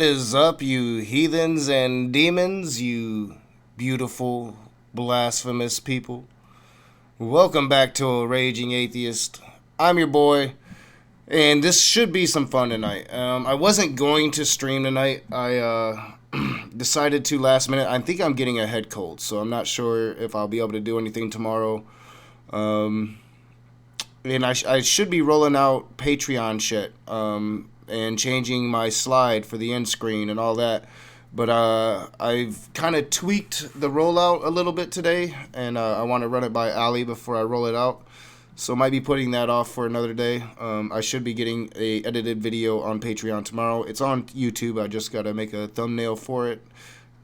is up, you heathens and demons, you beautiful, blasphemous people? Welcome back to A Raging Atheist. I'm your boy, and this should be some fun tonight. I wasn't going to stream tonight. I decided to last minute. I think I'm getting a head cold, so I'm not sure if I'll be able to do anything tomorrow. And I should be rolling out Patreon shit. And changing my slide for the end screen and all that. But I've kind of tweaked the rollout a little bit today, and I want to run it by Ali before I roll it out. So might be putting that off for another day. I should be getting a edited video on Patreon tomorrow. It's on YouTube. I just got to make a thumbnail for it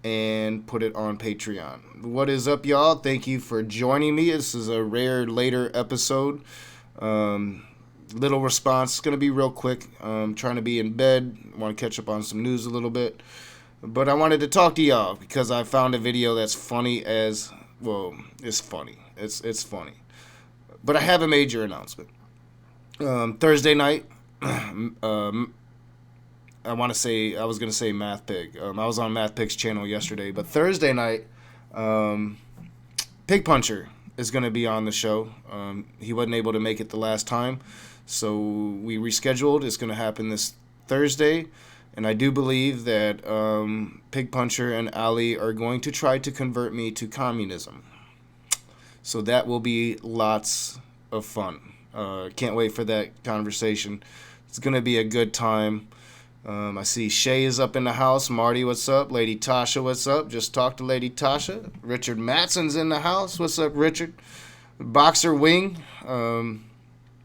and put it on Patreon. What is up, y'all? Thank you for joining me. This is a rare later episode. Little response. It's going to be real quick. I'm trying to be in bed. Want to catch up on some news a little bit. But I wanted to talk to y'all because I found a video that's funny as... Well, it's funny. It's funny. But I have a major announcement. Thursday night, I was going to say Math Pig. I was on Math Pig's channel yesterday. But Thursday night, Pig Puncher is going to be on the show. He wasn't able to make it the last time. So we rescheduled. It's going to happen this Thursday. And I do believe that Pig Puncher and Ali are going to try to convert me to communism. So that will be lots of fun. Can't wait for that conversation. It's going to be a good time. I see Shay is up in the house. Marty, what's up? Lady Tasha, what's up? Just talked to Lady Tasha. Richard Matson's in the house. What's up, Richard? Boxer Wing.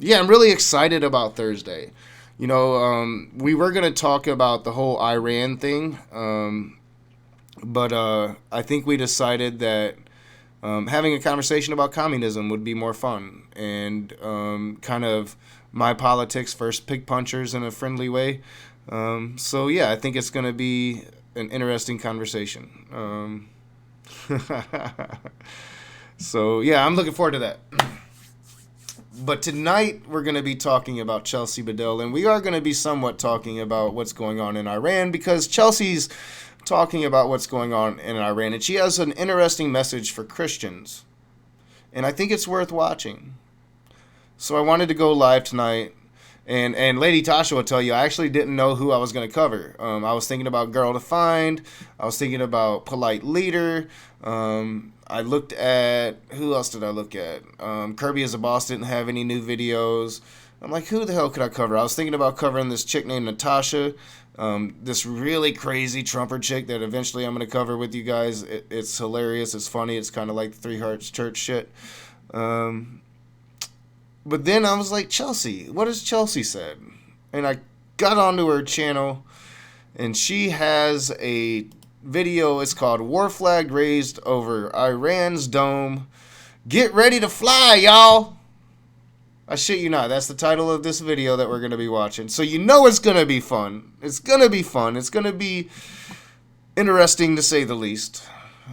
Yeah, I'm really excited about Thursday. You know, we were going to talk about the whole Iran thing, but I think we decided that having a conversation about communism would be more fun, and kind of my politics versus Pig Punchers in a friendly way. So, yeah, I think it's going to be an interesting conversation. So, yeah, I'm looking forward to that. But tonight, we're going to be talking about Chelsi Bidell, and we are going to be somewhat talking about what's going on in Iran, because Chelsi's talking about what's going on in Iran, and she has an interesting message for Christians, and I think it's worth watching. So I wanted to go live tonight, and Lady Tasha will tell you, I actually didn't know who I was going to cover. I was thinking about Girl to Find, I was thinking about Polite Leader, I looked at, who else did I look at? Kirby as a Boss didn't have any new videos. I'm like, who the hell could I cover? I was thinking about covering this chick named Natasha, this really crazy Trumper chick that eventually I'm going to cover with you guys. It's hilarious. It's funny. It's kind of like the Three Hearts Church shit. But then I was like, Chelsi, what has Chelsi said? And I got onto her channel, and she has a video. It's called War Flag Raised Over Iran's Dome. Get ready to fly, y'all. I shit you not. That's the title of this video that we're going to be watching. So you know it's going to be fun. It's going to be fun. It's going to be interesting, to say the least.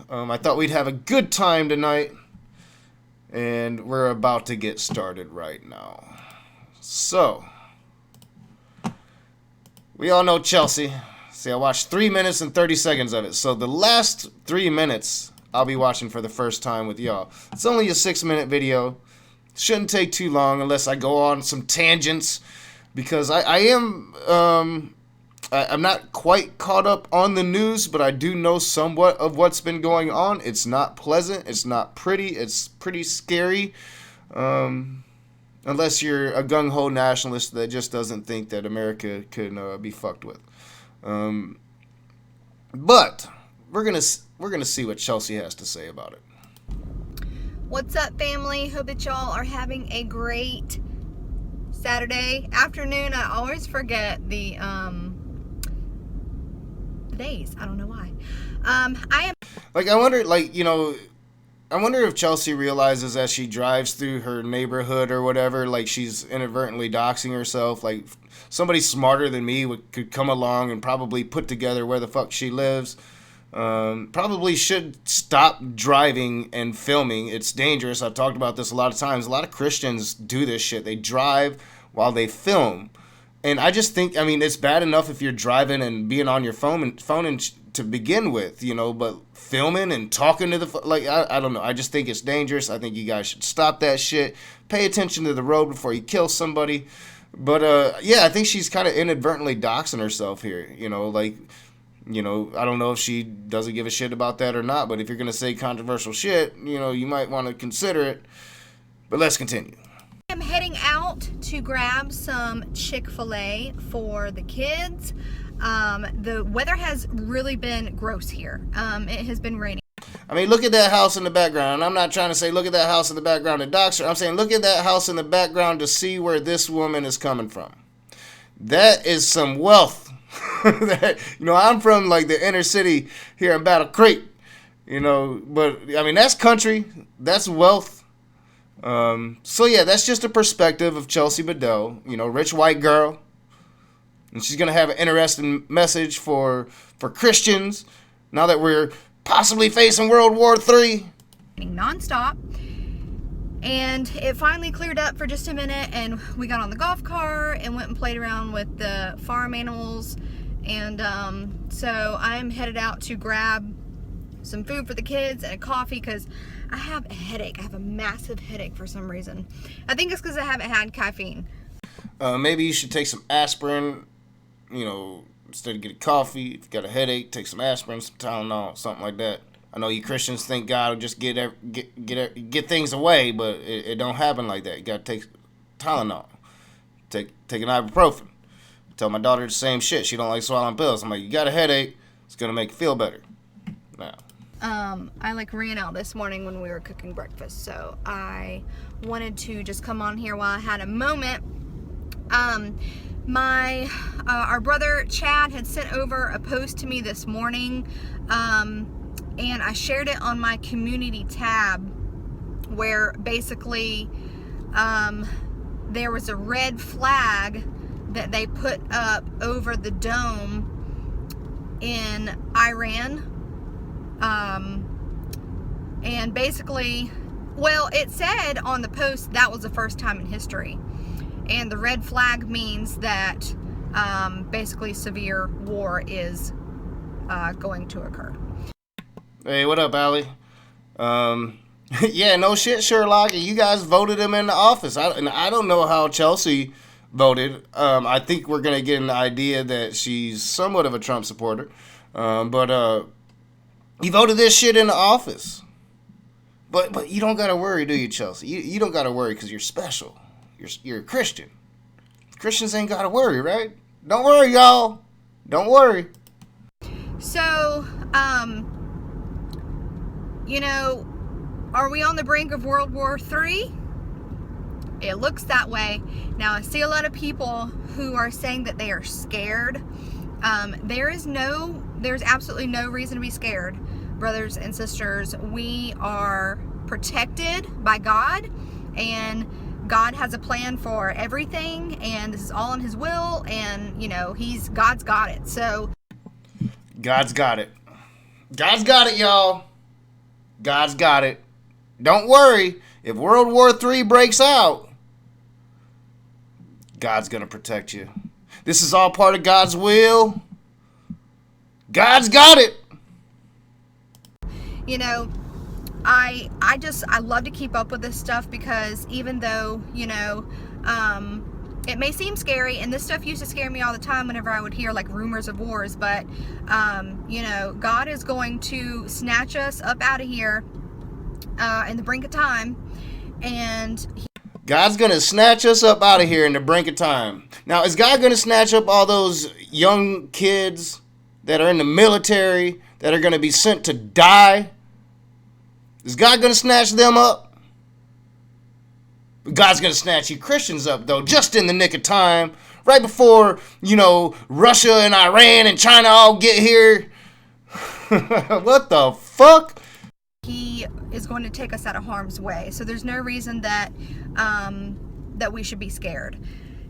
I thought we'd have a good time tonight. And we're about to get started right now. So, we all know Chelsi. See, I watched 3 minutes and 30 seconds of it. So the last 3 minutes, I'll be watching for the first time with y'all. It's only a 6-minute video. Shouldn't take too long unless I go on some tangents. Because I'm not quite caught up on the news, but I do know somewhat of what's been going on. It's not pleasant. It's not pretty. It's pretty scary. Unless you're a gung-ho nationalist that just doesn't think that America can be fucked with. But we're gonna see what Chelsi has to say about it. What's up, family? Hope that y'all are having a great Saturday afternoon. I always forget the days. I don't know why. I wonder if Chelsi realizes as she drives through her neighborhood or whatever, like she's inadvertently doxing herself. Like somebody smarter than me could come along and probably put together where the fuck she lives. Probably should stop driving and filming. It's dangerous. I've talked about this a lot of times. A lot of Christians do this shit. They drive while they film. And I just think, I mean, it's bad enough if you're driving and being on your phone to begin with, but filming and talking to I don't know. I just think it's dangerous. I think you guys should stop that shit. Pay attention to the road before you kill somebody. But, I think she's kind of inadvertently doxing herself here, I don't know if she doesn't give a shit about that or not, but if you're going to say controversial shit, you might want to consider it. But let's continue. I'm heading out to grab some Chick-fil-A for the kids. The weather has really been gross here. It has been raining. I mean, look at that house in the background. I'm not trying to say look at that house in the background to dox her. I'm saying look at that house in the background to see where this woman is coming from. That is some wealth. I'm from like the inner city here in Battle Creek, but I mean, that's country, that's wealth. That's just a perspective of Chelsi Bidell, rich white girl. And she's going to have an interesting message for Christians now that we're possibly facing World War III. Nonstop. And it finally cleared up for just a minute, and we got on the golf cart and went and played around with the farm animals. And so I'm headed out to grab some food for the kids and a coffee because I have a headache. I have a massive headache for some reason. I think it's because I haven't had caffeine. Maybe you should take some aspirin, instead of getting coffee. If you got a headache, take some aspirin, some Tylenol, something like that. I know you Christians think God will just get things away, but it don't happen like that. You got to take Tylenol, take an ibuprofen. I tell my daughter the same shit. She don't like swallowing pills. I'm like, you got a headache, it's gonna make you feel better. Now. I ran out this morning when we were cooking breakfast, so I wanted to just come on here while I had a moment. Our brother Chad had sent over a post to me this morning, and I shared it on my community tab, where basically there was a red flag that they put up over the dome in Iran. And basically, well, it said on the post that was the first time in history. And the red flag means that basically severe war is going to occur. Hey, what up, Allie? Yeah, no shit, Sherlock. You guys voted him in the office. I don't know how Chelsi voted. I think we're going to get an idea that she's somewhat of a Trump supporter. But he voted this shit in the office. But you don't got to worry, do you, Chelsi? You don't got to worry because you're special. You're a Christian. Christians ain't got to worry, right? Don't worry, y'all. Don't worry. So, are we on the brink of World War III? It looks that way. Now, I see a lot of people who are saying that they are scared. There's absolutely no reason to be scared, brothers and sisters. We are protected by God, and God has a plan for everything, and this is all in His will, and God's got it. So God's got it. God's got it, y'all. God's got it. Don't worry. If World War III breaks out, God's gonna protect you. This is all part of God's will. God's got it. I love to keep up with this stuff because even though, it may seem scary, and this stuff used to scare me all the time whenever I would hear like rumors of wars, but, God is going to snatch us up out of here in the brink of time, and God's going to snatch us up out of here in the brink of time. Now, is God going to snatch up all those young kids that are in the military that are going to be sent to die? Is God going to snatch them up? God's going to snatch you Christians up, though, just in the nick of time, right before, Russia and Iran and China all get here. What the fuck? He is going to take us out of harm's way. So there's no reason that that we should be scared.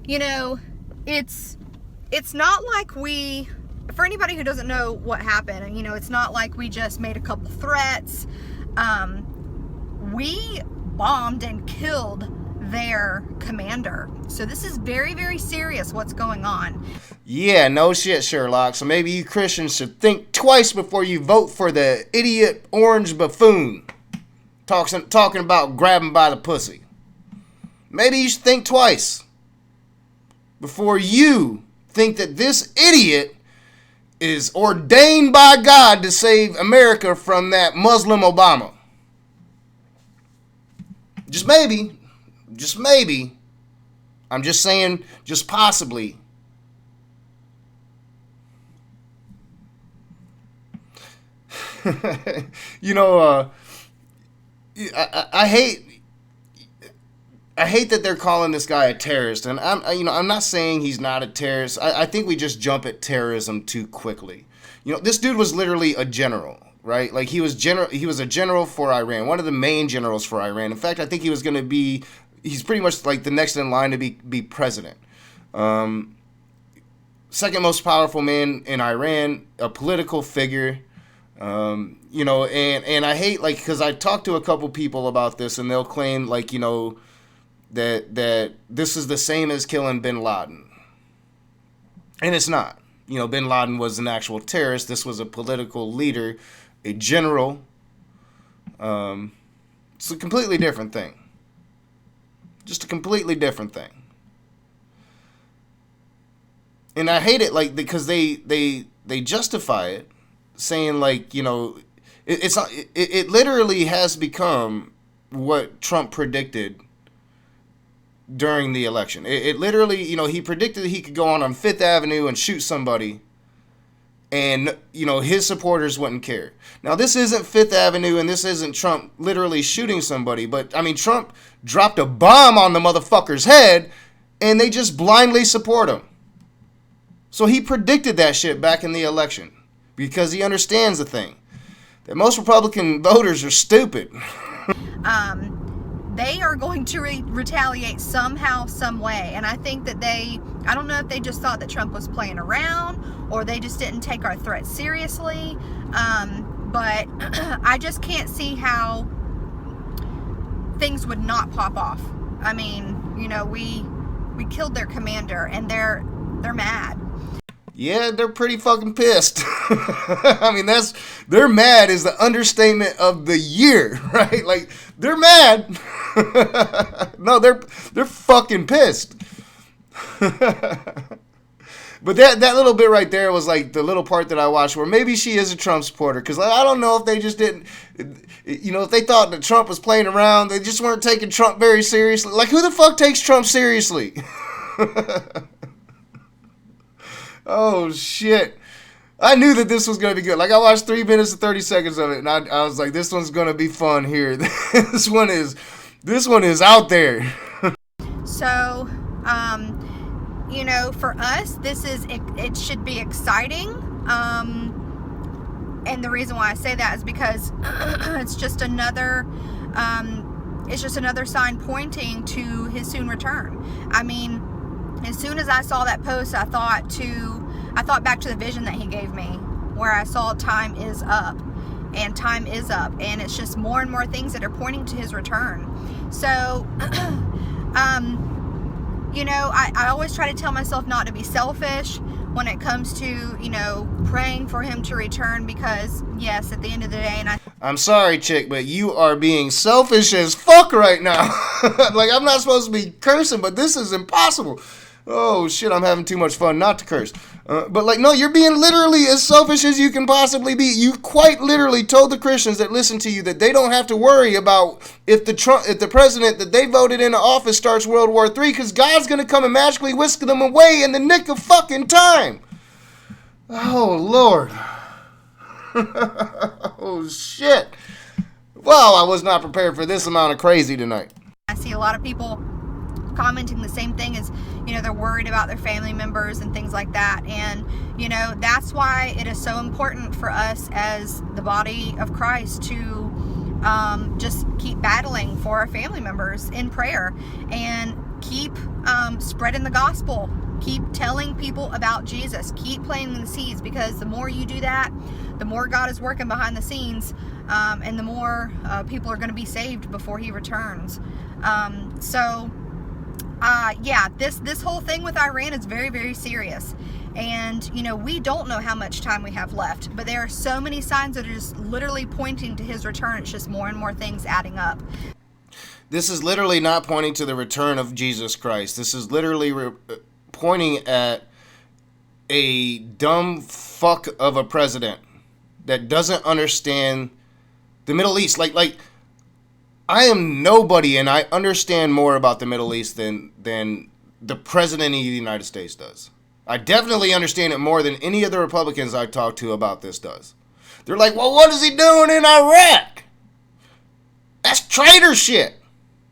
It's not like we, for anybody who doesn't know what happened, it's not like we just made a couple threats. We bombed and killed their commander. So this is very, very serious what's going on. Yeah, no shit, Sherlock. So maybe you Christians should think twice before you vote for the idiot orange buffoon talking about grabbing by the pussy. Maybe you should think twice before you think that this idiot is ordained by God to save America from that Muslim Obama. Just maybe. Just maybe. I'm just saying, just possibly. You know, I hate that they're calling this guy a terrorist, and I'm not saying he's not a terrorist. I think we just jump at terrorism too quickly. You know, this dude was literally a general, right? Like he was a general for Iran, one of the main generals for Iran. In fact, I think he's pretty much like the next in line to be president. Second most powerful man in Iran, a political figure. You know, and I hate, like, because I talked to a couple people about this, and they'll claim, like, you know, that this is the same as killing bin Laden. And it's not. You know, bin Laden was an actual terrorist. This was a political leader, a general. It's a completely different thing. Just a completely different thing. And I hate it, like, because they justify it, saying, like, you know, it literally has become what Trump predicted during the election. It literally, you know, he predicted that he could go on Fifth Avenue and shoot somebody, and, you know, his supporters wouldn't care. Now, this isn't Fifth Avenue, and this isn't Trump literally shooting somebody, but, I mean, Trump dropped a bomb on the motherfucker's head, and they just blindly support him. So he predicted that shit back in the election, because he understands the thing, that most Republican voters are stupid. They are going to retaliate somehow, some way. And I think that I don't know if they just thought that Trump was playing around, or they just didn't take our threat seriously. But I just can't see how things would not pop off. I mean, you know, we killed their commander, and they're mad. Yeah, they're pretty fucking pissed. I mean, they're mad is the understatement of the year, right? Like, they're mad. No, they're fucking pissed. But that little bit right there was like the little part that I watched where maybe she is a Trump supporter, because I don't know if they just didn't, you know, if they thought that Trump was playing around, they just weren't taking Trump very seriously. Like, who the fuck takes Trump seriously? Oh, shit. I knew that this was going to be good. Like, I watched 3 minutes and 30 seconds of it, and I was like, this one's going to be fun here. This one is out there. So, you know, for us, it should be exciting. And the reason why I say that is because it's just another sign pointing to his soon return. I mean, as soon as I saw that post, I thought back to the vision that he gave me, where I saw time is up, and it's just more and more things that are pointing to his return. So, you know, I always try to tell myself not to be selfish when it comes to, you know, praying for him to return, because, yes, at the end of the day, I'm sorry, chick, but you are being selfish as fuck right now. Like, I'm not supposed to be cursing, but this is impossible. Oh, shit, I'm having too much fun not to curse. But, like, no, you're being literally as selfish as you can possibly be. You quite literally told the Christians that listen to you that they don't have to worry about if the president that they voted into office starts World War III, because God's going to come and magically whisk them away in the nick of fucking time. Oh, Lord. Oh, shit. Wow, I was not prepared for this amount of crazy tonight. I see a lot of people commenting the same thing, as, you know, they're worried about their family members and things like that. And, you know, that's why it is so important for us as the body of Christ to just keep battling for our family members in prayer, and keep spreading the gospel, keep telling people about Jesus, keep planting the seeds, because the more you do that, the more God is working behind the scenes, and the more people are going to be saved before he returns. Yeah, this whole thing with Iran is very, very serious. And, we don't know how much time we have left, but there are so many signs that are just literally pointing to his return. It's just more and more things adding up. This is literally not pointing to the return of Jesus Christ. This is literally pointing at a dumb fuck of a president that doesn't understand the Middle East. Like I am nobody, and I understand more about the Middle East than the president of the United States does. I definitely understand it more than any of the Republicans I talk to about this does. They're like, well, what is he doing in Iraq? That's traitor shit.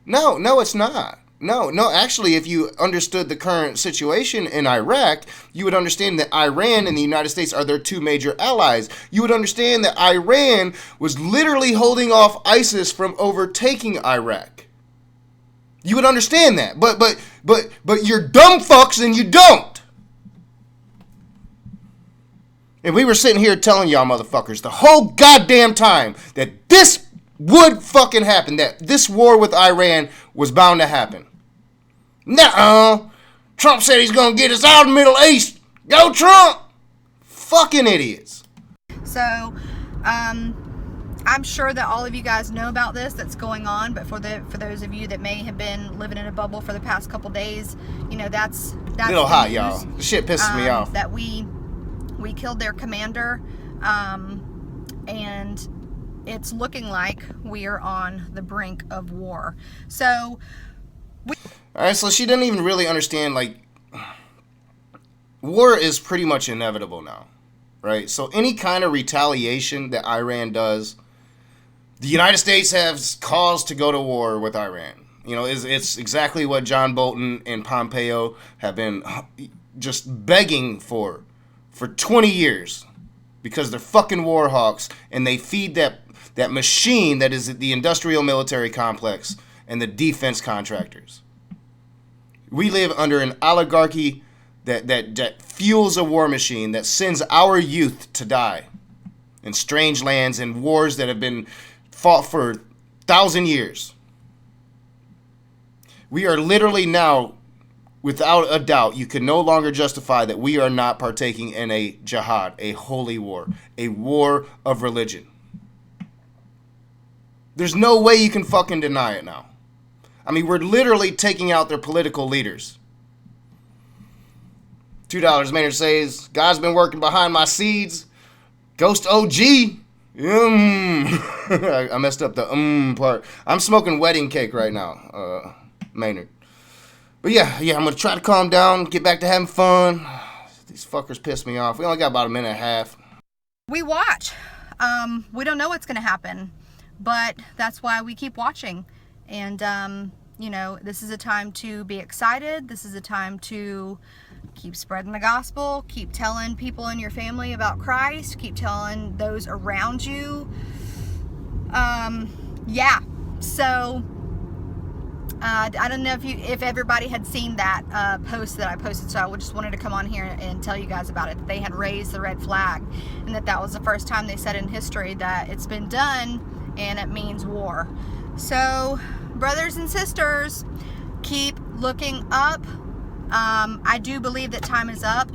No, it's not. No, actually, if you understood the current situation in Iraq, you would understand that Iran and the United States are their two major allies. You would understand that Iran was literally holding off ISIS from overtaking Iraq. You would understand that. But you're dumb fucks and you don't. And we were sitting here telling y'all motherfuckers the whole goddamn time that this would fucking happen, that this war with Iran was bound to happen. Nuh-uh. Trump said he's going to get us out of the Middle East. Go Trump! Fucking idiots. So, I'm sure that all of you guys know about this that's going on, but for those of you that may have been living in a bubble for the past couple days, that's a little hot, y'all. The shit pisses me off. That we killed their commander, and it's looking like we are on the brink of war. So, alright, so she didn't even really understand, war is pretty much inevitable now, right? So any kind of retaliation that Iran does, the United States has cause to go to war with Iran. It's exactly what John Bolton and Pompeo have been just begging for 20 years, because they're fucking war hawks, and they feed that machine that is the industrial military complex and the defense contractors. We live under an oligarchy that fuels a war machine that sends our youth to die in strange lands and wars that have been fought for 1,000 years. We are literally now, without a doubt, you can no longer justify that we are not partaking in a jihad, a holy war, a war of religion. There's no way you can fucking deny it now. I mean, we're literally taking out their political leaders. $2 Maynard says, God's been working behind my seeds. Ghost OG. I messed up the part. I'm smoking wedding cake right now, Maynard. But yeah, I'm going to try to calm down, get back to having fun. These fuckers piss me off. We only got about a minute and a half. We watch. We don't know what's going to happen, but that's why we keep watching. And, this is a time to be excited. This is a time to keep spreading the gospel. Keep telling people in your family about Christ. Keep telling those around you. So, I don't know if everybody had seen that post that I posted, so I just wanted to come on here and tell you guys about it. That they had raised the red flag, and that was the first time they said in history that it's been done, and it means war. So, brothers and sisters, keep looking up. I do believe that time is up.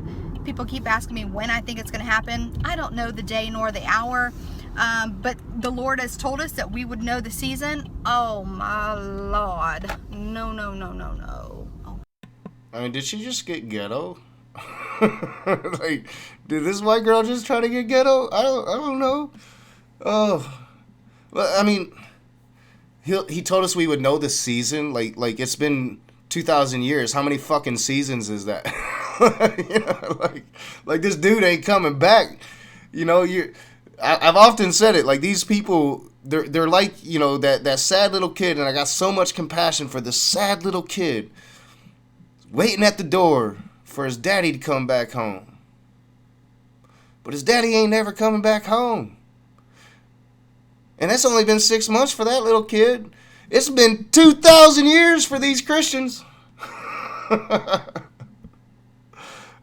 People keep asking me when I think it's going to happen. I don't know the day nor the hour. But the Lord has told us that we would know the season. Oh my Lord. No. Oh. I mean, did she just get ghetto? Did this white girl just try to get ghetto? I don't know. Oh. Well, I mean, he told us we would know the season. Like it's been 2,000 years. How many fucking seasons is that? Like this dude ain't coming back. I've often said it, like these people, they're like, that sad little kid, and I got so much compassion for this sad little kid waiting at the door for his daddy to come back home. But his daddy ain't never coming back home. And that's only been 6 months for that little kid. It's been 2,000 years for these Christians.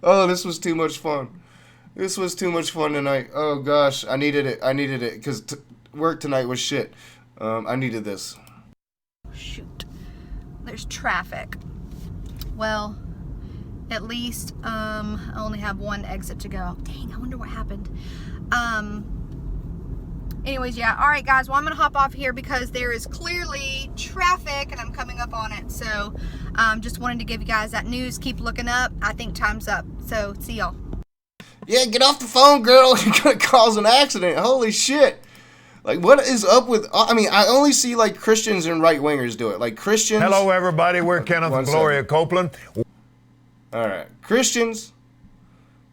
Oh, this was too much fun. This was too much fun tonight. Oh, gosh. I needed it because work tonight was shit. I needed this. Shoot. there's traffic. Well, at least I only have one exit to go. Dang, I wonder what happened. Anyways, yeah. All right, guys. Well, I'm gonna hop off here because there is clearly traffic and I'm coming up on it. So, just wanted to give you guys that news. Keep looking up. I think time's up. So, see y'all. Yeah, get off the phone, girl. You're gonna cause an accident. Holy shit. Like, what is up with... I mean, I only see, like, Christians and right-wingers do it. Like, Christians... Hello, everybody. We're Kenneth and Gloria Copeland. All right. Christians,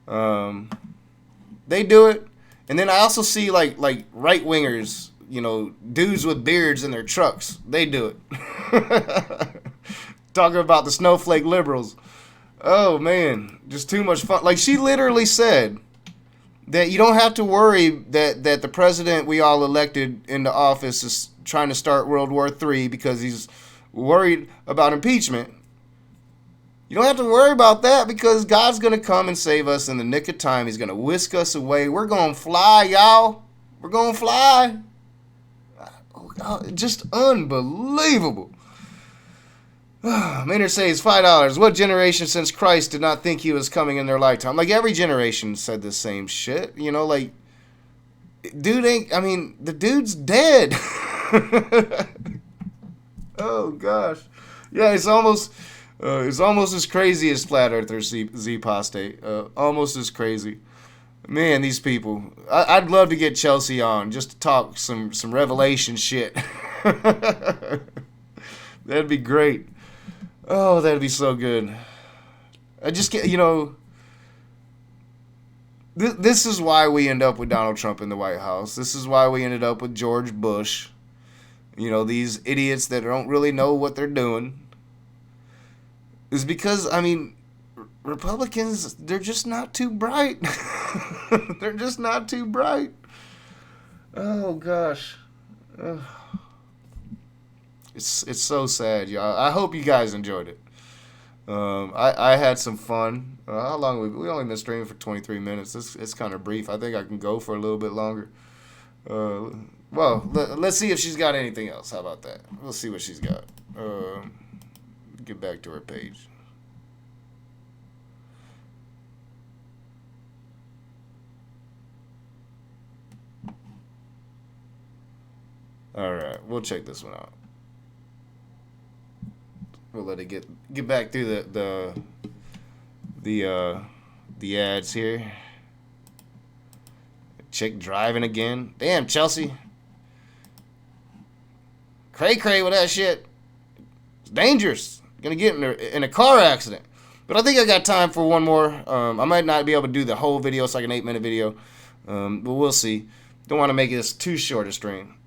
they do it. And then I also see, like right-wingers, you know, dudes with beards in their trucks. They do it. Talking about the snowflake liberals. Oh, man. Just too much fun. Like, she literally said that you don't have to worry that the president we all elected into office is trying to start World War III because he's worried about impeachment. You don't have to worry about that because God's going to come and save us in the nick of time. He's going to whisk us away. We're going to fly, y'all. We're going to fly. Oh, God, just unbelievable. Maynard says $5. What generation since Christ did not think he was coming in their lifetime? Like, every generation said the same shit. You know, like, dude ain't, I mean, the dude's dead. Oh, gosh. Yeah, it's almost as crazy as Flat Earther Z-Postate. Almost as crazy. Man, these people. I'd love to get Chelsi on just to talk some Revelation shit. That'd be great. Oh, that'd be so good. I just get, you know, this is why we end up with Donald Trump in the White House. This is why we ended up with George Bush. You know, these idiots that don't really know what they're doing. Is because, I mean, Republicans, they're just not too bright. They're just not too bright. Oh, gosh. Ugh. It's so sad, y'all. I hope you guys enjoyed it. I had some fun. How long we only been streaming for 23 minutes. It's kind of brief. I think I can go for a little bit longer. Well, let's see if she's got anything else. How about that? We'll see what she's got. Get back to her page. All right, we'll check this one out. We'll let it get back through the ads here. Chick driving again. Damn, Chelsi. Cray with that shit. It's dangerous. Gonna get in a car accident. But I think I got time for one more. I might not be able to do the whole video. It's like an 8-minute video. But we'll see. Don't want to make this too short a stream.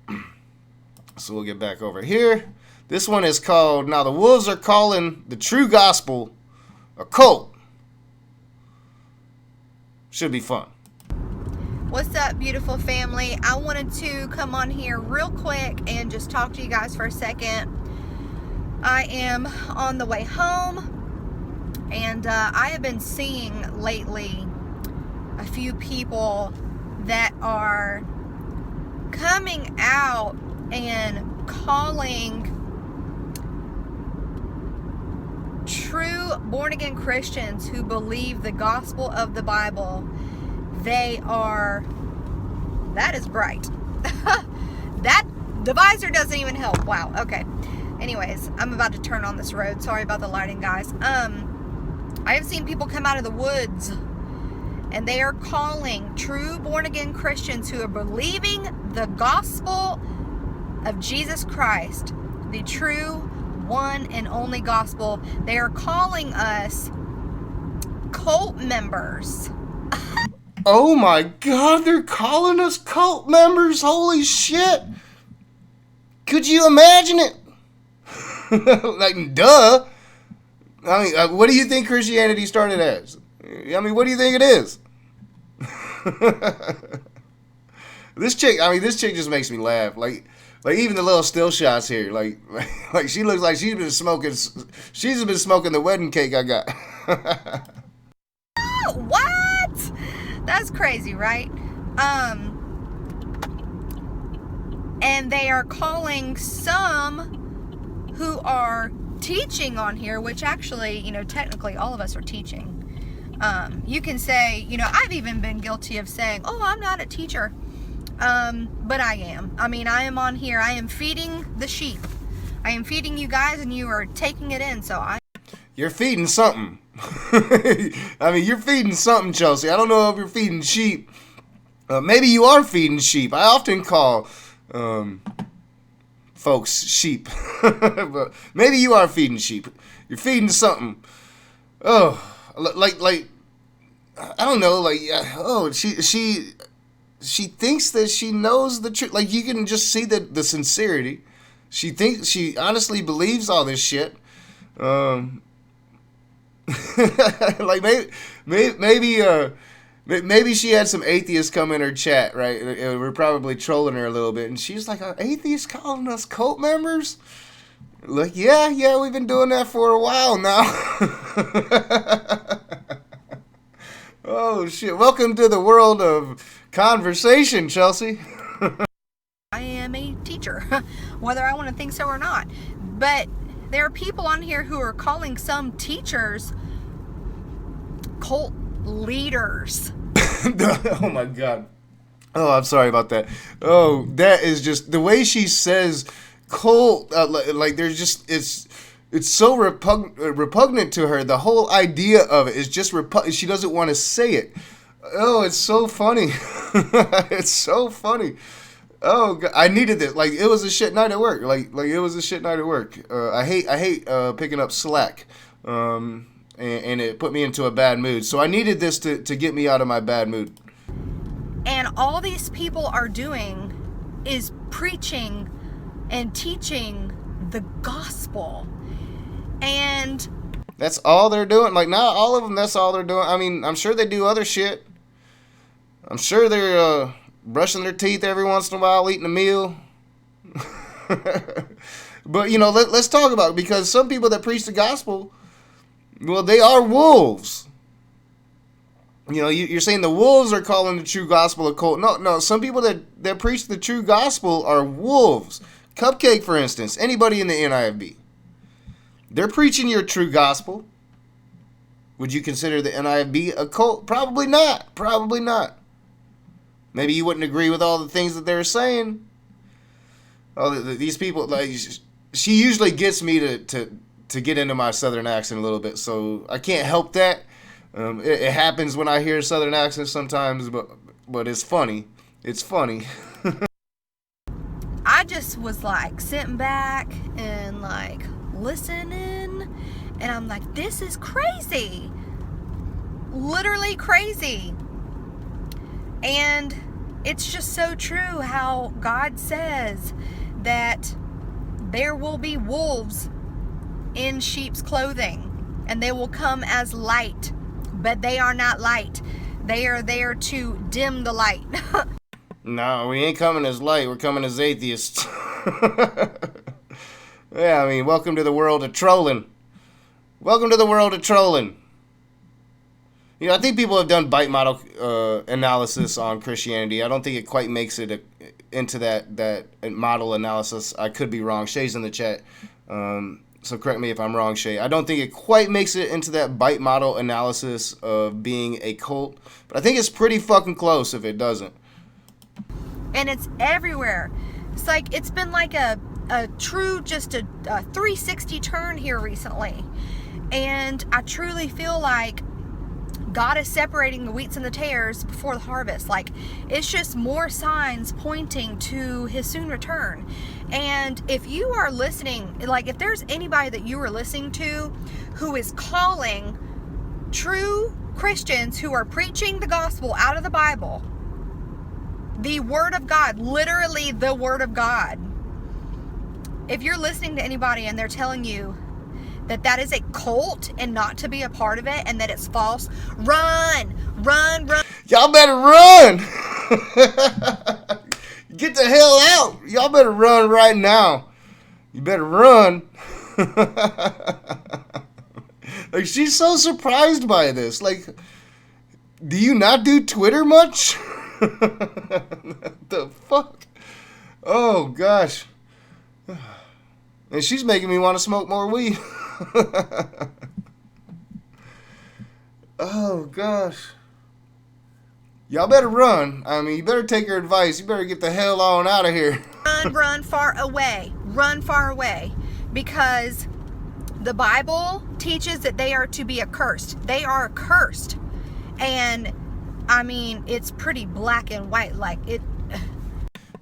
So we'll get back over here. This one is called, now the wolves are calling the true gospel a cult. Should be fun. What's up, beautiful family? I wanted to come on here real quick and just talk to you guys for a second. I am on the way home, and I have been seeing lately a few people that are coming out and calling true born-again Christians who believe the gospel of the Bible, that is bright. That divisor doesn't even help. Wow, okay. Anyways, I'm about to turn on this road. Sorry about the lighting, guys. I have seen people come out of the woods, and they are calling true born-again Christians who are believing the gospel of Jesus Christ, the true one and only gospel. They are calling us cult members. Oh my God, they're calling us cult members. Holy shit. Could you imagine it? Like, duh. I mean, what do you think Christianity started as? I mean, what do you think it is? This chick just makes me laugh. Like even the little still shots here, like she looks like she's been smoking the wedding cake I got. What? That's crazy, right? And they are calling some who are teaching on here, which actually, technically all of us are teaching. You can say, I've even been guilty of saying, oh, I'm not a teacher. But I am. I am on here. I am feeding the sheep. I am feeding you guys, and you are taking it in. You're feeding something. You're feeding something, Chelsea. I don't know if you're feeding sheep. Maybe you are feeding sheep. I often call folks sheep. But maybe you are feeding sheep. You're feeding something. Oh, like I don't know. She thinks that she knows the truth. Like, you can just see the sincerity. She honestly believes all this shit. Like, maybe she had some atheists come in her chat, right? We're probably trolling her a little bit, and she's like, "Are atheists calling us cult members?" Like, yeah, we've been doing that for a while now. Oh shit! Welcome to the world of conversation, Chelsea. I am a teacher, whether I want to think so or not. But there are people on here who are calling some teachers cult leaders. Oh my god. Oh, I'm sorry about that. Oh, that is just the way she says cult. Like there's just it's so repugnant to her. The whole idea of it is just she doesn't want to say it. Oh, it's so funny. It's so funny. Oh, God. I needed this. Like, it was a shit night at work. Like it was a shit night at work. I hate picking up slack. And it put me into a bad mood. So I needed this to get me out of my bad mood. And all these people are doing is preaching and teaching the gospel. And that's all they're doing. Like, not all of them, that's all they're doing. I'm sure they do other shit. I'm sure they're brushing their teeth every once in a while, eating a meal. But, let's talk about it, because some people that preach the gospel, well, they are wolves. You're saying the wolves are calling the true gospel a cult. No, some people that preach the true gospel are wolves. Cupcake, for instance, anybody in the NIFB. They're preaching your true gospel. Would you consider the NIFB a cult? Probably not. Probably not. Maybe you wouldn't agree with all the things that they're saying. These people, like, she usually gets me to get into my southern accent a little bit, so I can't help that. It happens when I hear southern accents sometimes, but it's funny. It's funny. I just was like sitting back and like listening, and I'm like, this is crazy. Literally crazy. And it's just so true how God says that there will be wolves in sheep's clothing, and they will come as light, but they are not light. They are there to dim the light. No, we ain't coming as light. We're coming as atheists. Yeah, welcome to the world of trolling. Welcome to the world of trolling. I think people have done bite model analysis on Christianity. I don't think it quite makes it into that model analysis. I could be wrong. Shay's in the chat, so correct me if I'm wrong, Shay. I don't think it quite makes it into that bite model analysis of being a cult, but I think it's pretty fucking close if it doesn't. And it's everywhere. It's like it's been like a true, just a 360 turn here recently, and I truly feel like God is separating the wheats and the tares before the harvest. Like, it's just more signs pointing to his soon return. And if you are listening, like if there's anybody that you are listening to who is calling true Christians who are preaching the gospel out of the Bible, the word of God, literally the word of God, if you're listening to anybody and they're telling you that is a cult and not to be a part of it and that it's false, run. Y'all better run. Get the hell out. Y'all better run right now. You better run. Like, she's so surprised by this. Like, do you not do Twitter much? What the fuck? Oh, gosh. And she's making me want to smoke more weed. Oh, gosh. Y'all better run. I mean, you better take her advice. You better get the hell on out of here. Run far away. Run far away. Because the Bible teaches that they are to be accursed. They are accursed. And, I mean, it's pretty black and white. Like, it...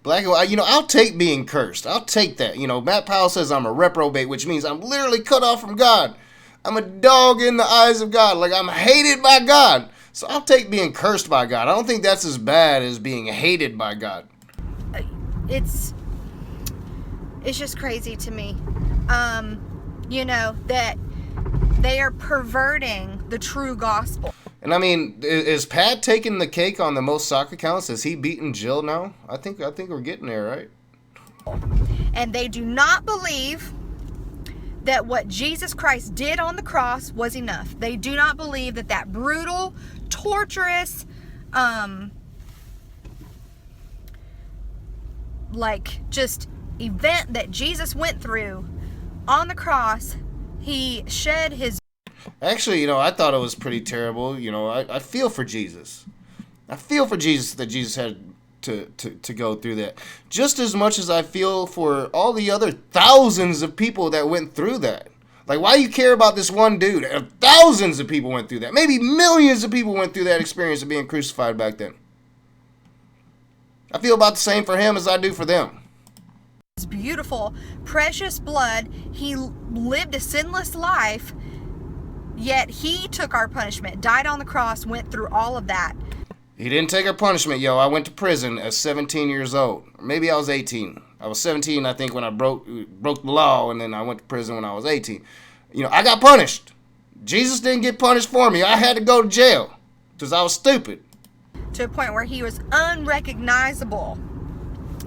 Black and white, I'll take being cursed. I'll take that. Matt Powell says I'm a reprobate, which means I'm literally cut off from God. I'm a dog in the eyes of God. Like, I'm hated by God. So I'll take being cursed by God. I don't think that's as bad as being hated by God. It's just crazy to me. That they are perverting the true gospel. And I mean, is Pat taking the cake on the most soccer counts? Has he beaten Jill now? I think we're getting there, right? And they do not believe that what Jesus Christ did on the cross was enough. They do not believe that brutal, torturous, just event that Jesus went through on the cross, he shed his... Actually, I thought it was pretty terrible. I feel for Jesus. I feel for Jesus that Jesus had to go through that. Just as much as I feel for all the other thousands of people that went through that. Like, why you care about this one dude? Thousands of people went through that. Maybe millions of people went through that experience of being crucified back then. I feel about the same for him as I do for them. His beautiful, precious blood. He lived a sinless life, yet he took our punishment, died on the cross, went through all of that. He didn't take our punishment, yo. I went to prison at 17 years old. Maybe I was 18. I was 17, I think, when I broke the law, and then I went to prison when I was 18. I got punished. Jesus didn't get punished for me. I had to go to jail because I was stupid. To a point where he was unrecognizable.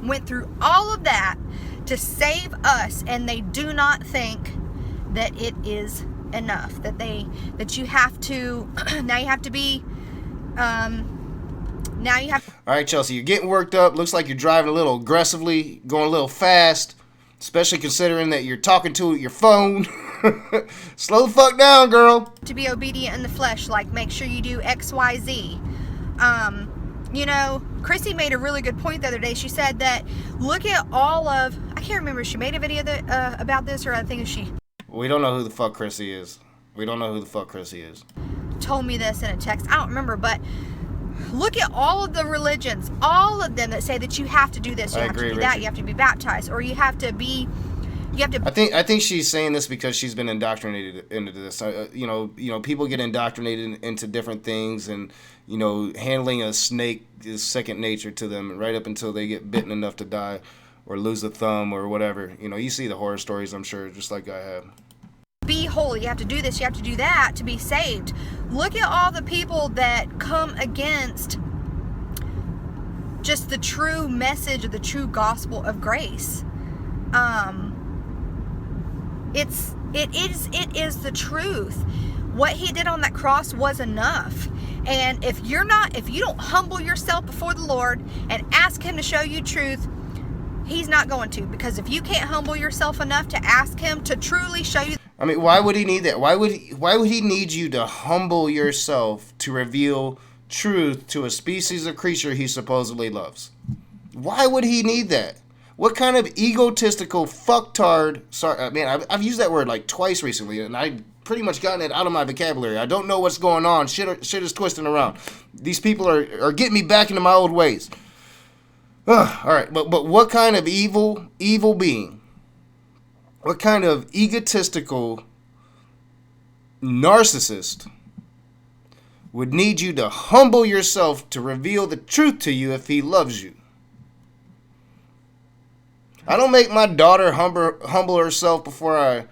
Went through all of that to save us, and they do not think that it is enough. That you have to, now you have to be... Now you have... All right, Chelsi, you're getting worked up. Looks like you're driving a little aggressively, going a little fast, especially considering that you're talking to your phone. Slow the fuck down, girl. To be obedient in the flesh, like make sure you do X, Y, Z. Chrissy made a really good point the other day. She said that look at all of... I can't remember if she made a video about this, or I think if she... We don't know who the fuck Chrissy is. Told me this in a text. I don't remember, but... Look at all of the religions, all of them that say that you have to do this, you have to do that, you have to be baptized, or you have to. I think she's saying this because she's been indoctrinated into this. People get indoctrinated into different things, and handling a snake is second nature to them, right up until they get bitten enough to die, or lose a thumb, or whatever. You see the horror stories, I'm sure, just like I have. Be holy. You have to do this. You have to do that to be saved. Look at all the people that come against just the true message of the true gospel of grace. It is the truth. What he did on that cross was enough. And if you don't humble yourself before the Lord and ask him to show you truth, he's not going to. Because if you can't humble yourself enough to ask him to truly show you... I mean, why would he need that? Why would he need you to humble yourself to reveal truth to a species of creature he supposedly loves? Why would he need that? What kind of egotistical fucktard... Sorry, I mean, I've used that word like twice recently, and I pretty much gotten it out of my vocabulary. I don't know what's going on. Shit is twisting around. These people are getting me back into my old ways. All right, but what kind of evil being? What kind of egotistical narcissist would need you to humble yourself to reveal the truth to you if he loves you? I don't make my daughter humble herself before I,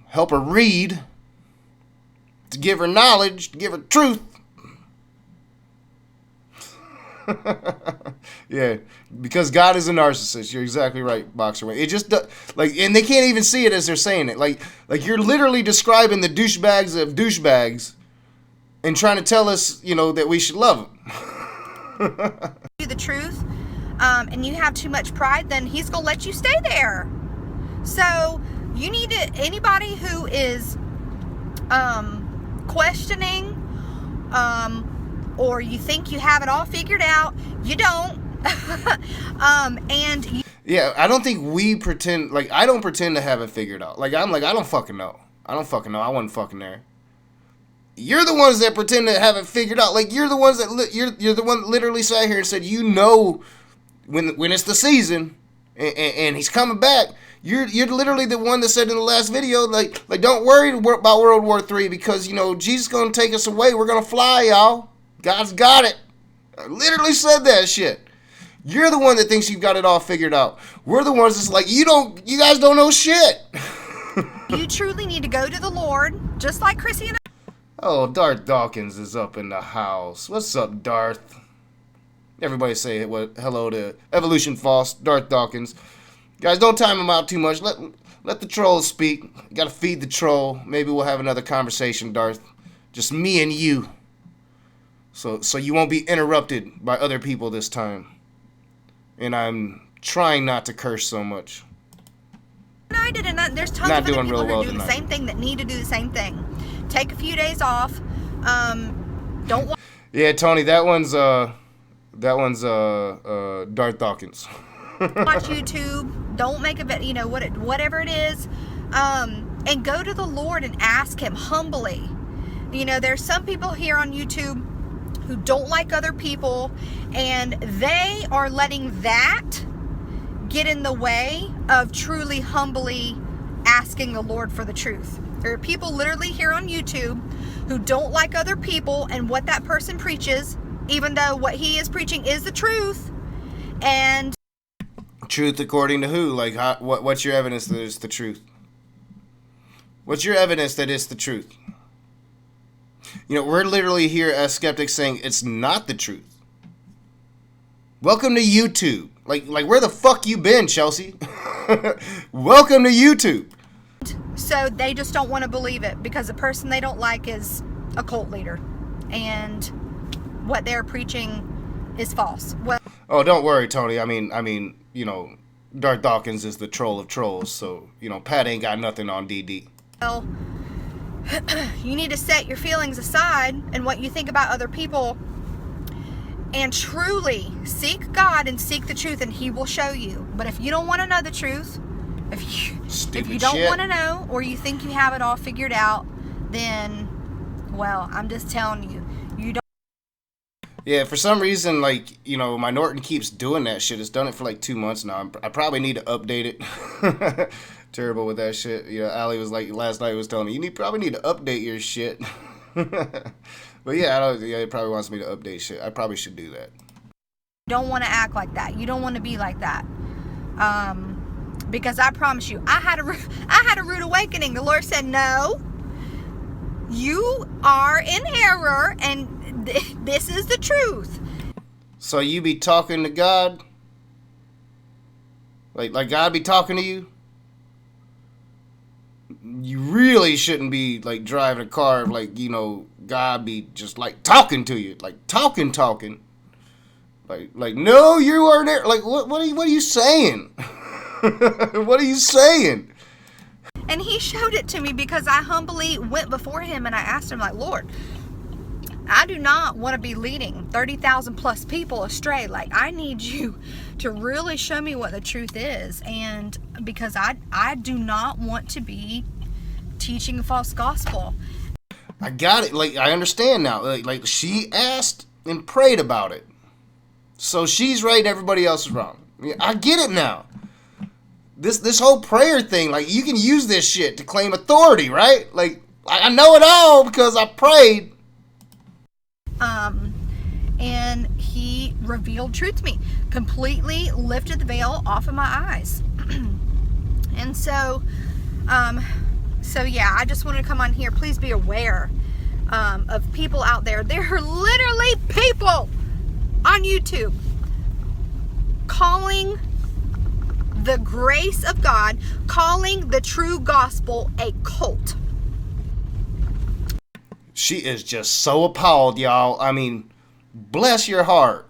help her read, to give her knowledge, to give her truth. Yeah, because God is a narcissist. You're exactly right, Boxer. It just and they can't even see it as they're saying it. Like you're literally describing the douchebags of douchebags, and trying to tell us, that we should love them. The truth, and you have too much pride, then he's gonna let you stay there. So you need to, anybody who is questioning, or you think you have it all figured out, you don't. Yeah, I don't think we pretend, like, I don't pretend to have it figured out. Like, I don't fucking know. I wasn't fucking there. You're the ones that pretend to have it figured out. Like, you're the ones that, you're the one that literally sat here and said, you know, when it's the season, and he's coming back. You're literally the one that said in the last video, like don't worry about World War III, because, you know, Jesus is going to take us away. We're going to fly, y'all. God's got it. I literally said that shit. You're the one that thinks you've got it all figured out. We're the ones that's like, you guys don't know shit. You truly need to go to the Lord, just like Chrissy and I. Oh, Darth Dawkins is up in the house. What's up, Darth? Everybody say hello to Evolution False, Darth Dawkins. Guys, don't time him out too much. Let the troll speak. You gotta feed the troll. Maybe we'll have another conversation, Darth. Just me and you. So you won't be interrupted by other people this time. And I'm trying not to curse so much. I did, and there's tons of other people who are doing the same thing that need to do the same thing. Take a few days off. Don't. Yeah, Tony, that one's Darth Dawkins. Watch YouTube. Don't make a bet. You know whatever it is, and go to the Lord and ask Him humbly. You know, there's some people here on YouTube who don't like other people, and they are letting that get in the way of truly humbly asking the Lord for the truth. There are people literally here on YouTube who don't like other people and what that person preaches, even though what he is preaching is the truth. And truth according to who? Like, what's your evidence that it's the truth? What's your evidence that it's the truth? You know, we're literally here as skeptics saying it's not the truth. Welcome to YouTube. Like where the fuck you been, Chelsi? Welcome to YouTube. So they just don't want to believe it because the person they don't like is a cult leader, and what they're preaching is false. Well, oh, don't worry, Tony. I mean, you know, Darth Dawkins is the troll of trolls, so, you know, Pat ain't got nothing on DD. Well, you need to set your feelings aside and what you think about other people, and truly seek God and seek the truth, and He will show you. But if you don't want to know the truth, if you don't want to know, or you think you have it all figured out, then, well, I'm just telling you, you don't. Yeah, for some reason, like, you know, my Norton keeps doing that shit. It's done it for like 2 months now. I probably need to update it. Terrible with that shit. You know, Allie was like, last night was telling me, you probably need to update your shit. But yeah, it probably wants me to update shit. I probably should do that. You don't want to act like that. You don't want to be like that. Because I promise you, I had a rude awakening. The Lord said, no, you are in error, and this is the truth. So you be talking to God? Like God be talking to you? You really shouldn't be, like, driving a car, like, you know, God be just, like, talking to you. Like, talking. Like, no, you are there. Like, what are you saying? What are you saying? And He showed it to me because I humbly went before Him and I asked Him, like, Lord, I do not want to be leading 30,000 plus people astray. Like, I need you to really show me what the truth is. And because I do not want to be teaching a false gospel. I got it. Like, I understand now. Like she asked and prayed about it. So she's right, everybody else is wrong. I get it now. This whole prayer thing, like, you can use this shit to claim authority, right? Like, I know it all because I prayed. And He revealed truth to me, completely lifted the veil off of my eyes. And so yeah, I just wanted to come on here. Please be aware of people out there. There are literally people on YouTube calling the grace of God, calling the true gospel a cult. She is just so appalled, y'all. I mean, bless your heart.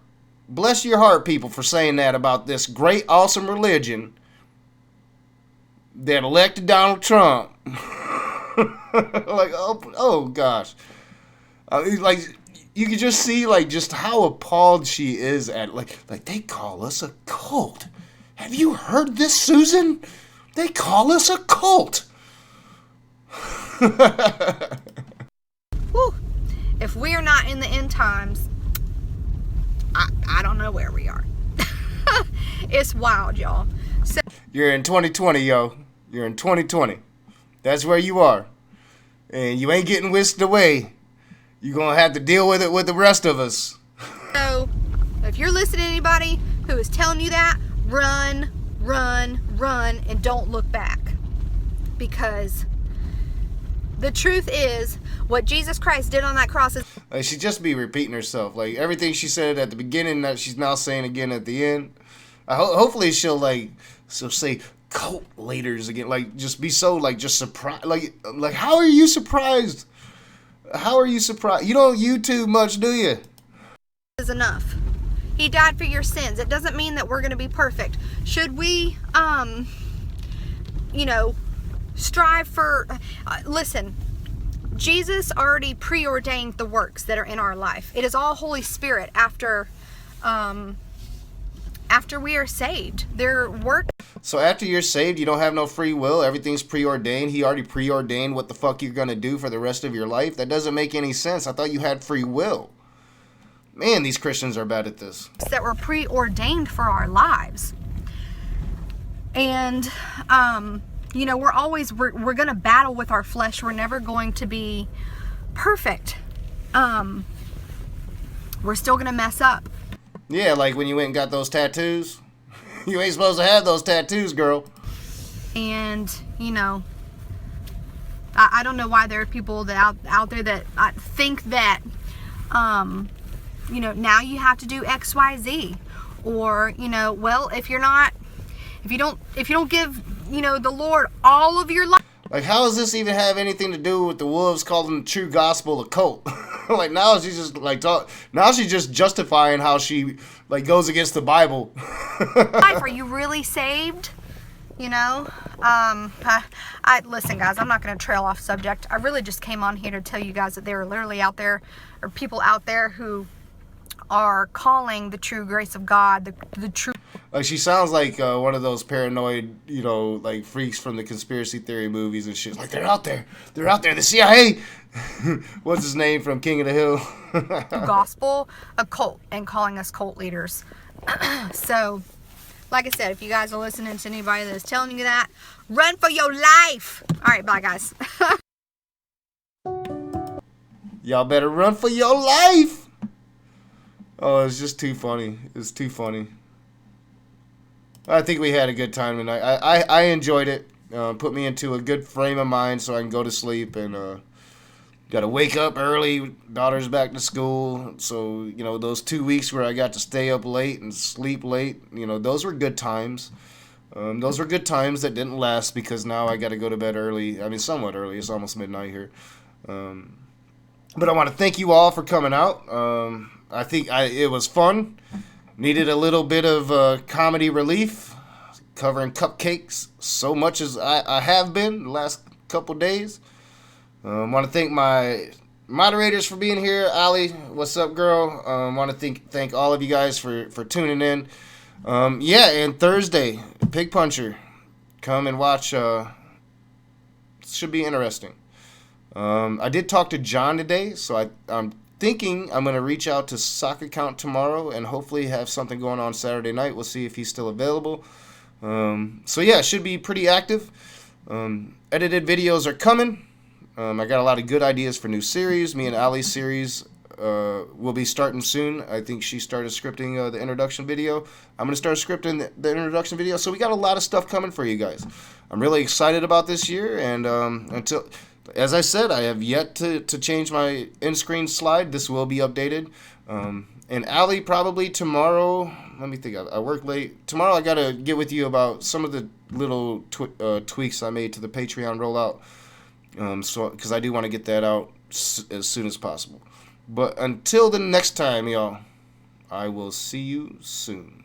Bless your heart, people, for saying that about this great, awesome religion that elected Donald Trump. Like, oh gosh. Like, you can just see, like, just how appalled she is at, like they call us a cult. Have you heard this, Susan? They call us a cult. Whew. If we are not in the end times, I don't know where we are. It's wild, y'all. So, you're in 2020, yo. You're in 2020. That's where you are. And you ain't getting whisked away. You're going to have to deal with it with the rest of us. So, if you're listening to anybody who is telling you that, run, and don't look back. Because the truth is, what Jesus Christ did on that cross is... Like, she just be repeating herself. Like, everything she said at the beginning that she's now saying again at the end. Hopefully she'll say cult leaders again. Like, just be so, like, just surprised. Like, how are you surprised? How are you surprised? You don't YouTube much, do you? Is enough. He died for your sins. It doesn't mean that we're going to be perfect. Should we, strive for... listen, Jesus already preordained the works that are in our life. It is all Holy Spirit after we are saved. Their work... So after you're saved, you don't have no free will. Everything's preordained. He already preordained what the fuck you're going to do for the rest of your life. That doesn't make any sense. I thought you had free will. Man, these Christians are bad at this. That were preordained for our lives. And, we're going to battle with our flesh. We're never going to be perfect. We're still going to mess up. Yeah, like when you went and got those tattoos. You ain't supposed to have those tattoos, girl. And, I don't know why there are people that out there that think that, now you have to do X, Y, Z. Or, well, if you don't give, the Lord all of your life. Like, how does this even have anything to do with the wolves calling the true gospel a cult? Like, now she's just, now she's just justifying how she, goes against the Bible. Are you really saved? Listen, guys, I'm not going to trail off subject. I really just came on here to tell you guys that there are literally out there, or people out there who are calling the true grace of God, the true... Like, she sounds like one of those paranoid, freaks from the conspiracy theory movies and shit. Like, they're out there. They're out there. The CIA. What's his name from King of the Hill? Gospel, a cult, and calling us cult leaders. So, like I said, if you guys are listening to anybody that's telling you that, run for your life. All right, bye, guys. Y'all better run for your life. Oh, it's just too funny. It's too funny. I think we had a good time tonight. I enjoyed it. Put me into a good frame of mind so I can go to sleep. And got to wake up early. Daughter's back to school. So, those 2 weeks where I got to stay up late and sleep late, those were good times. Those were good times that didn't last because now I got to go to bed early. I mean, somewhat early. It's almost midnight here. But I want to thank you all for coming out. I think it was fun. Needed a little bit of comedy relief, covering cupcakes so much as I have been the last couple days. Want to thank my moderators for being here. Ali, what's up, girl? Want to thank all of you guys for tuning in. And Thursday, Pig Puncher. Come and watch. Should be interesting. I did talk to John today, so I'm thinking I'm going to reach out to Sock Account tomorrow and hopefully have something going on Saturday night. We'll see if he's still available. It should be pretty active. Edited videos are coming. I got a lot of good ideas for new series. Me and Ali's series will be starting soon. I think she started scripting the introduction video. I'm going to start scripting the introduction video. So we got a lot of stuff coming for you guys. I'm really excited about this year. And as I said, I have yet to change my in-screen slide. This will be updated. And Ali, probably tomorrow, let me think, I work late. Tomorrow I got to get with you about some of the little tweaks I made to the Patreon rollout. Because I do want to get that out as soon as possible. But until the next time, y'all, I will see you soon.